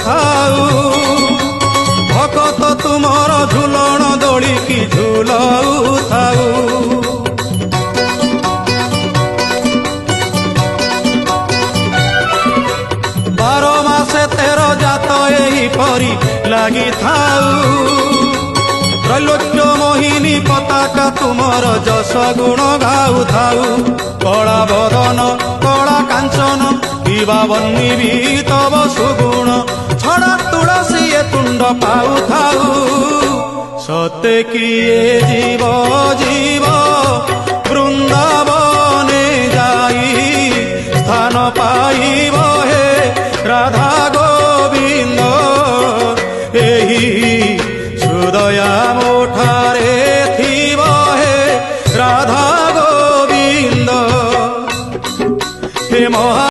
ଥାଉ ଭକତ ତୁମର ଝୁଲଣ ଦୋଳିକି ଝୁଲଉଥାଉ। ବାର ମାସେ 13 ଜାତ ଏହିପରି ଲାଗିଥାଉ ତ୍ରୈଲୋକ୍ୟ ମୋହିନୀ ପତାକା ତୁମର ଯଶ ଗୁଣ ଗାଉଥାଉ। କଳା ବଦନ କଳା କାଞ୍ଚନ ବିବା ବନ୍ନି ବି ତବ ସୁଗୁଣ ଛଡ଼ା ତୁଳସୀ ଏ ତୁଣ୍ଡ ପାଉଥାଉ। ସତେ କିଏ ଯିବ ଯିବ ବୃନ୍ଦାବନେ ଯାଇ ସ୍ଥାନ ପାଇବ ହେ ରାଧା